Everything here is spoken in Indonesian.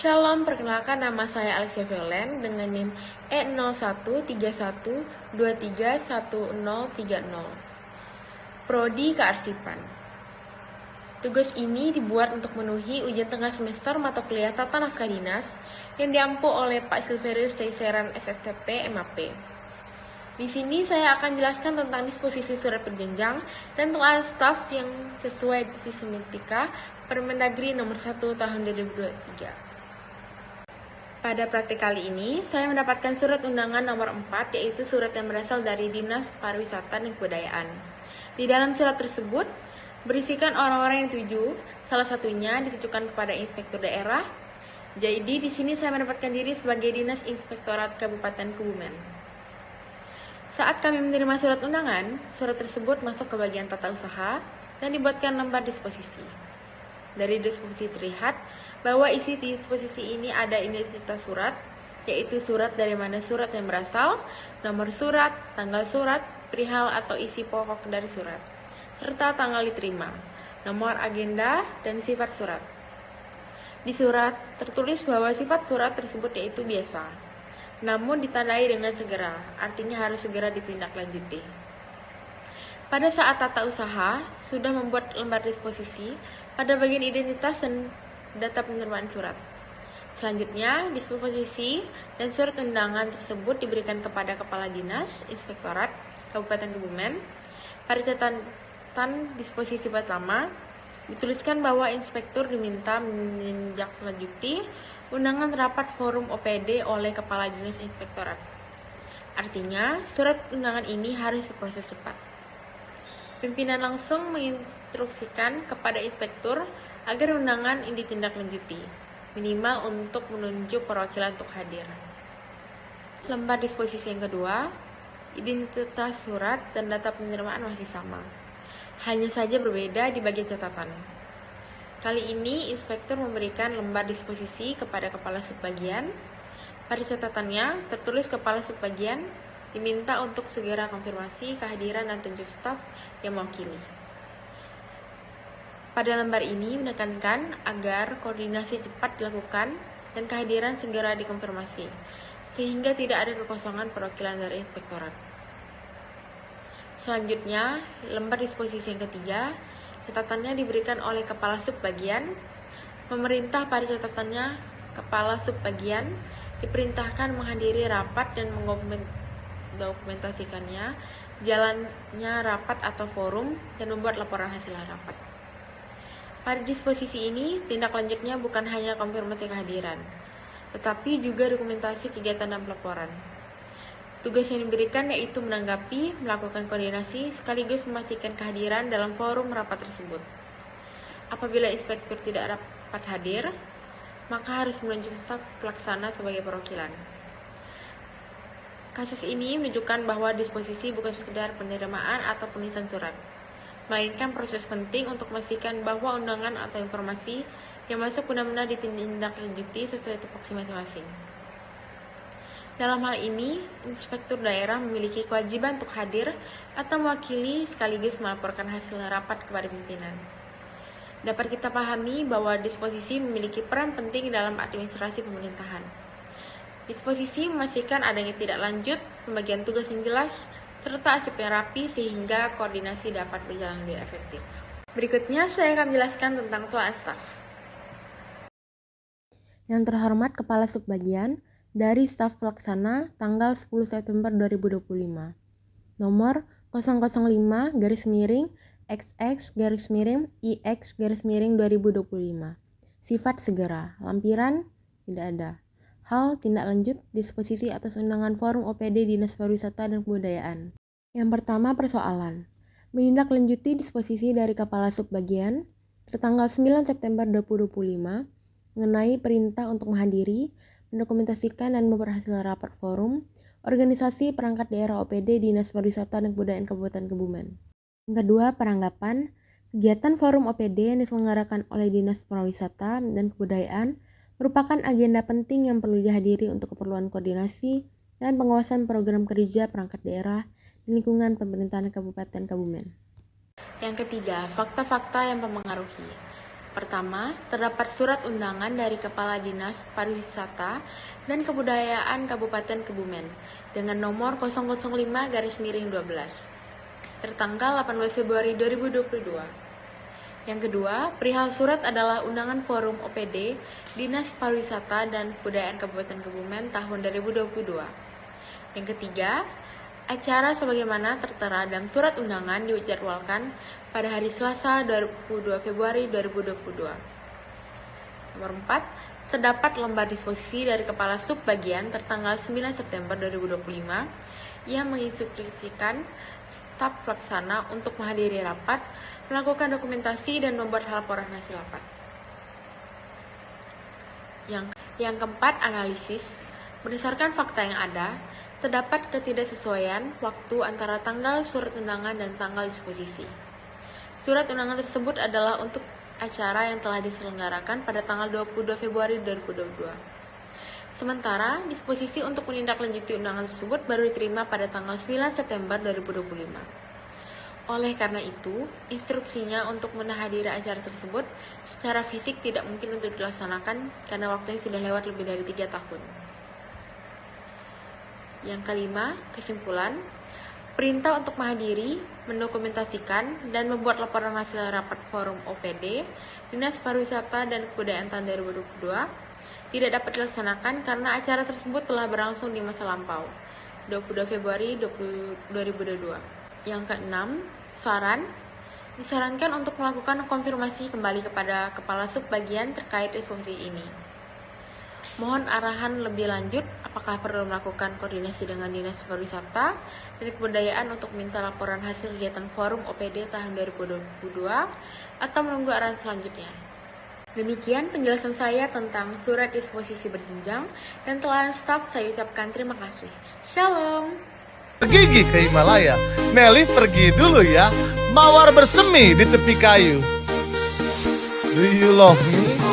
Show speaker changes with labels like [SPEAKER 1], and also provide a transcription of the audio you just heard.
[SPEAKER 1] Shalom, perkenalkan nama saya Alexia Violen dengan NIM E0131231030. Prodi Kearsipan. Tugas ini dibuat untuk memenuhi ujian tengah semester mata kuliah Tata Naskah Dinas yang diampu oleh Pak Silverius Teiseran SSTP MAP. Di sini saya akan jelaskan tentang disposisi surat berjenjang dan soal staf yang sesuai sistematika Permendagri nomor 1 tahun 2023. Pada praktik kali ini, saya mendapatkan surat undangan nomor 4, yaitu surat yang berasal dari Dinas Pariwisata dan Kebudayaan. Di dalam surat tersebut, berisikan orang-orang yang dituju, salah satunya ditujukan kepada inspektur daerah. Jadi, di sini saya mendapatkan diri sebagai Dinas Inspektorat Kabupaten Kebumen. Saat kami menerima surat undangan, surat tersebut masuk ke bagian tata usaha dan dibuatkan lembar disposisi. Dari disposisi terlihat bahwa isi disposisi ini ada identitas surat, yaitu surat dari mana surat yang berasal, nomor surat, tanggal surat, perihal atau isi pokok dari surat, serta tanggal diterima, nomor agenda, dan sifat surat. Di surat tertulis bahwa sifat surat tersebut yaitu biasa, namun ditandai dengan segera, artinya harus segera ditindaklanjuti. Pada saat tata usaha sudah membuat lembar disposisi pada bagian identitas dan data penerimaan surat. Selanjutnya, disposisi dan surat undangan tersebut diberikan kepada Kepala Dinas Inspektorat Kabupaten Kebumen. Pada catatan disposisi pertama, dituliskan bahwa inspektur diminta menindaklanjuti undangan rapat forum OPD oleh Kepala Dinas Inspektorat. Artinya, surat undangan ini harus diproses cepat. Pimpinan langsung menginstruksikan kepada inspektur agar undangan ini ditindaklanjuti, minimal untuk menunjuk perwakilan untuk hadir. Lembar disposisi yang kedua, identitas surat dan data penerimaan masih sama, hanya saja berbeda di bagian catatan. Kali ini, inspektur memberikan lembar disposisi kepada kepala subbagian. Pada catatannya, tertulis kepala subbagian diminta untuk segera konfirmasi kehadiran dan tunjuk staf yang mewakili. Pada lembar ini menekankan agar koordinasi cepat dilakukan dan kehadiran segera dikonfirmasi, sehingga tidak ada kekosongan perwakilan dari inspektorat. Selanjutnya, lembar disposisi yang ketiga, catatannya diberikan oleh kepala subbagian. Pemerintah pada catatannya, kepala subbagian diperintahkan menghadiri rapat dan mendokumentasikannya, jalannya rapat atau forum, dan membuat laporan hasil rapat. Pada disposisi ini, tindak lanjutnya bukan hanya konfirmasi kehadiran, tetapi juga dokumentasi kegiatan dan pelaporan. Tugas yang diberikan yaitu menanggapi, melakukan koordinasi, sekaligus memastikan kehadiran dalam forum rapat tersebut. Apabila inspektur tidak dapat hadir, maka harus menunjuk staf pelaksana sebagai perwakilan. Kasus ini menunjukkan bahwa disposisi bukan sekedar penerimaan atau penulisan surat, melainkan proses penting untuk memastikan bahwa undangan atau informasi yang masuk benar-benar ditindaklanjuti sesuai tupoksi masing-masing. Dalam hal ini, inspektur daerah memiliki kewajiban untuk hadir atau mewakili sekaligus melaporkan hasil rapat kepada pimpinan. Dapat kita pahami bahwa disposisi memiliki peran penting dalam administrasi pemerintahan. Disposisi memastikan adanya tidak lanjut, pembagian tugas yang jelas, serta arsip yang rapi sehingga koordinasi dapat berjalan lebih efektif. Berikutnya saya akan menjelaskan tentang soal staf.
[SPEAKER 2] Yang terhormat Kepala Subbagian dari staf pelaksana tanggal 10 September 2025. Nomor 005-XX-IX-2025. Sifat segera. Lampiran tidak ada. Hal tindak lanjut disposisi atas undangan forum OPD Dinas Pariwisata dan Kebudayaan. Yang pertama, persoalan menindaklanjuti disposisi dari Kepala Subbagian tertanggal 9 September 2025 mengenai perintah untuk menghadiri, mendokumentasikan dan memperhasil rapat forum organisasi perangkat daerah OPD Dinas Pariwisata dan Kebudayaan Kabupaten Kebumen. Yang kedua, peranggapan kegiatan forum OPD yang diselenggarakan oleh Dinas Pariwisata dan Kebudayaan merupakan agenda penting yang perlu dihadiri untuk keperluan koordinasi dan pengawasan program kerja perangkat daerah di lingkungan pemerintahan Kabupaten Kebumen.
[SPEAKER 1] Yang ketiga, fakta-fakta yang mempengaruhi. Pertama, terdapat surat undangan dari Kepala Dinas Pariwisata dan Kebudayaan Kabupaten Kebumen dengan nomor 005-12 tertanggal 18 Februari 2022. Yang kedua, perihal surat adalah undangan forum OPD Dinas Pariwisata dan Kebudayaan Kabupaten Kebumen tahun 2022. Yang ketiga, acara sebagaimana tertera dalam surat undangan dijadwalkan pada hari Selasa 22 Februari 2022. Nomor 4, terdapat lembar disposisi dari Kepala Subbagian tertanggal 9 September 2025 yang menginstruksikan staf pelaksana untuk menghadiri rapat, melakukan dokumentasi, dan membuat laporan hasil rapat. Yang keempat, analisis. Berdasarkan fakta yang ada, terdapat ketidaksesuaian waktu antara tanggal surat undangan dan tanggal disposisi. Surat undangan tersebut adalah untuk acara yang telah diselenggarakan pada tanggal 22 Februari 2022. Sementara, disposisi untuk menindaklanjuti undangan tersebut baru diterima pada tanggal 9 September 2025. Oleh karena itu, instruksinya untuk menghadiri acara tersebut secara fisik tidak mungkin untuk dilaksanakan karena waktunya sudah lewat lebih dari 3 tahun. Yang kelima, kesimpulan. Perintah untuk menghadiri, mendokumentasikan, dan membuat laporan hasil rapat forum OPD Dinas Pariwisata dan Kebudayaan tahun 2022 tidak dapat dilaksanakan karena acara tersebut telah berlangsung di masa lampau, 22 Februari 2022. Yang keenam, saran. Disarankan untuk melakukan konfirmasi kembali kepada Kepala Subbagian terkait disposisi ini. Mohon arahan lebih lanjut apakah perlu melakukan koordinasi dengan Dinas Pariwisata dan Kebudayaan untuk minta laporan hasil kegiatan forum OPD tahun 2022 atau menunggu arahan selanjutnya. Demikian penjelasan saya tentang surat disposisi berjenjang dan telah staf saya ucapkan terima kasih. Shalom.
[SPEAKER 3] Pergi ke Himalaya. Nelly pergi dulu ya. Mawar bersemi di tepi kayu. Do you love me?